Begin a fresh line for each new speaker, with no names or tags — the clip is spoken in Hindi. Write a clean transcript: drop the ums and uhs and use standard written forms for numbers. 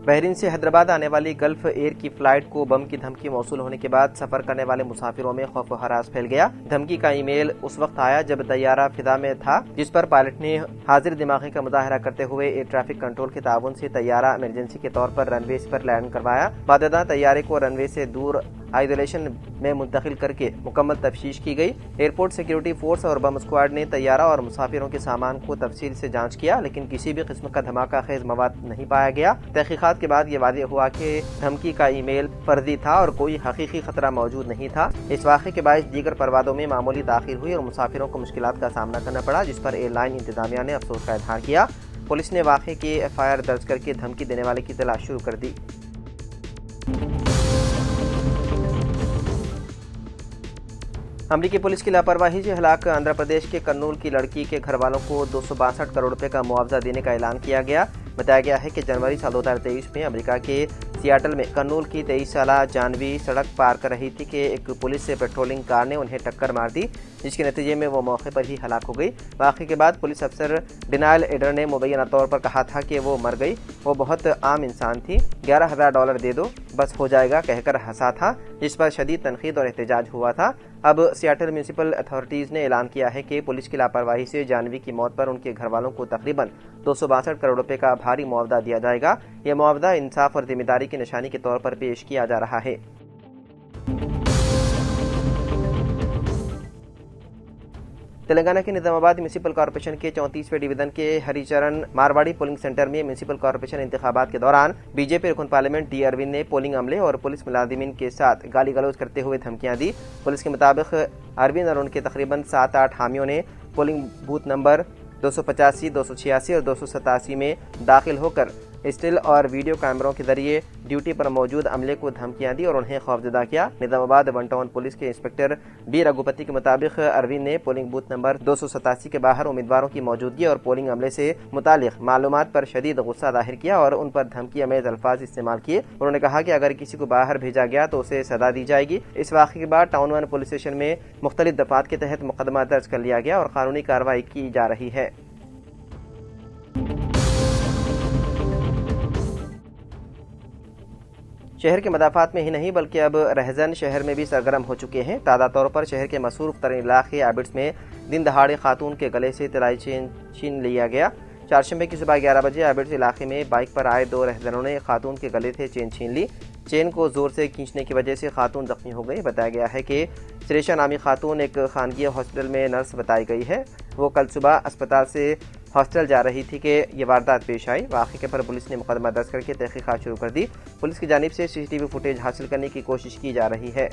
बहरीन से हैदराबाद आने वाली गल्फ एयर की फ्लाइट को बम की धमकी मौसूल होने के बाद सफर करने वाले मुसाफिरों में खौफ व हरास फैल गया। धमकी का ईमेल उस वक्त आया जब तैयारा फिजा में था, जिस पर पायलट ने हाजिर दिमागी का मुजाहरा करते हुए एयर ट्रैफिक कंट्रोल के ताउन से तैयारा इमरजेंसी के तौर पर रनवे पर लैंड करवाया। बाददा तैयारे को रनवे से दूर आइसोलेशन में मुंतकिल करके मुकम्मल तफ्तीश की गई। एयरपोर्ट सिक्योरिटी फोर्स और बम स्क्वाड ने तैयारा और मुसाफिरों के सामान को तफसील से जांच किया, लेकिन किसी भी किस्म का धमाका खेज मवाद नहीं पाया गया। तहकीकात के बाद ये वादे हुआ कि धमकी का ईमेल फर्जी था और कोई हकीकी खतरा मौजूद नहीं था। इस वाक़े के बायस दीगर परवादों में मामूली ताख़ीर हुई और मुसाफिरों को मुश्किलात का सामना करना पड़ा, जिस पर एयरलाइन इंतजामिया ने अफसोस का इजहार किया। पुलिस ने वाक़े की FIR दर्ज करके धमकी देने वाले की तलाश शुरू कर दी। अमरीकी पुलिस की लापरवाही से हलाक आंध्र प्रदेश के कन्नूल की लड़की के घर वालों को 262 करोड़ रुपए का मुआवजा देने का ऐलान किया गया। बताया गया है कि जनवरी साल 2023 में अमेरिका के सियाटल में कन्नूल की 23 साला जानवी सड़क पार कर रही थी कि एक पुलिस से पेट्रोलिंग कार ने उन्हें टक्कर मार दी, जिसके नतीजे में वो मौके पर ही हलाक हो गई। वाक़े के बाद पुलिस अफसर डिनायल एडर ने मुबैना तौर पर कहा था कि वो मर गई, वो बहुत आम इंसान थी, $11,000 दे दो बस हो जाएगा कहकर हंसा था, जिस पर शदीद तनकीद और एहतजाज हुआ था। अब सियाटल म्यूनिसिपल अथॉरिटीज़ ने ऐलान किया है कि पुलिस की लापरवाही से जानवी की मौत पर उनके घर वालों को तकरीबन 262 करोड़ रुपए का भारी मुआवजा दिया जाएगा। यह मुआवजा इंसाफ और जिम्मेदारी की निशानी के तौर पर पेश किया जा रहा है। तेलंगाना के निजामाबाद म्यूनिसिपल कॉर्पोरेशन के 34वें डिवीजन के हरिचरण मारवाड़ी पोलिंग सेंटर में म्यूनिसिपल कॉर्पोरेशन इंतखाबात के दौरान बीजेपी रुकन पार्लियामेंट डी अरविंद ने पोलिंग अमले और पुलिस मुलाजिमीन के साथ गाली गलौज करते हुए धमकियां दी। पुलिस के मुताबिक अरविंद और उनके तकरीबन 7-8 हामियों ने पोलिंग बूथ नंबर 285, 286 और 287 में दाखिल होकर स्टिल और वीडियो कैमरों के जरिए ड्यूटी पर मौजूद अमले को धमकियां दी और उन्हें खौफजदा किया। निजामाबाद वन टाउन पुलिस के इंस्पेक्टर बी रघुपति के मुताबिक अरविंद ने पोलिंग बूथ नंबर 287 के बाहर उम्मीदवारों की मौजूदगी और पोलिंग अमले से मुतालिक मालूमात पर शदीद गुस्सा जाहिर किया और उन पर धमकी अमेज अल्फाज इस्तेमाल किए। उन्होंने कहा कि अगर किसी को बाहर भेजा गया तो उसे सजा दी जाएगी। इस वाक़े के बाद टाउन वन पुलिस स्टेशन में मुख्तलिफ दफात के तहत मुकदमा दर्ज कर लिया गया और कानूनी कार्रवाई की जा रही है। शहर के मदाफात में ही नहीं बल्कि अब रहजन शहर में भी सरगर्म हो चुके हैं। ताज़ा तौर पर शहर के मसरूफ तरीन इलाके एबिट्स में दिन दहाड़े खातून के गले से तलाई चेन छीन लिया गया। चारशंबे की सुबह 11 बजे एबिट्स इलाके में बाइक पर आए 2 रहजनों ने खातून के गले से चेन छीन ली। चेन को जोर से खींचने की वजह से खातून जख्मी हो गई। बताया गया है कि श्रेषा नामी खातून एक खानगी हॉस्पिटल में नर्स बताई गई है। वो कल सुबह अस्पताल से हॉस्टल जा रही थी कि ये वारदात पेश आई। वाक़े पर पुलिस ने मुकदमा दर्ज करके तहकीकात शुरू कर दी। पुलिस की जानिब से CCTV फुटेज हासिल करने की कोशिश की जा रही है।